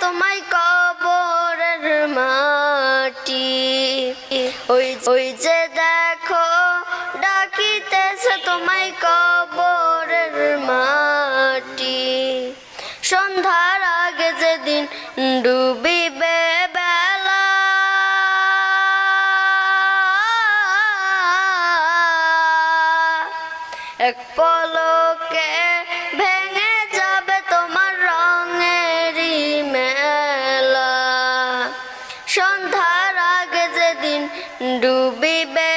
তোমায় কবরের মাটি। ওই যে দেখো ডাকিতেছে তোমায় কবরের মাটি। সন্ধ্যার আগে যেদিন ডুবিবে বেলা, এক পলকে ভেঙে যাবে তোমার রঙেরই মেলা। সন্ধ্যার আগে যেদিন ডুবিবে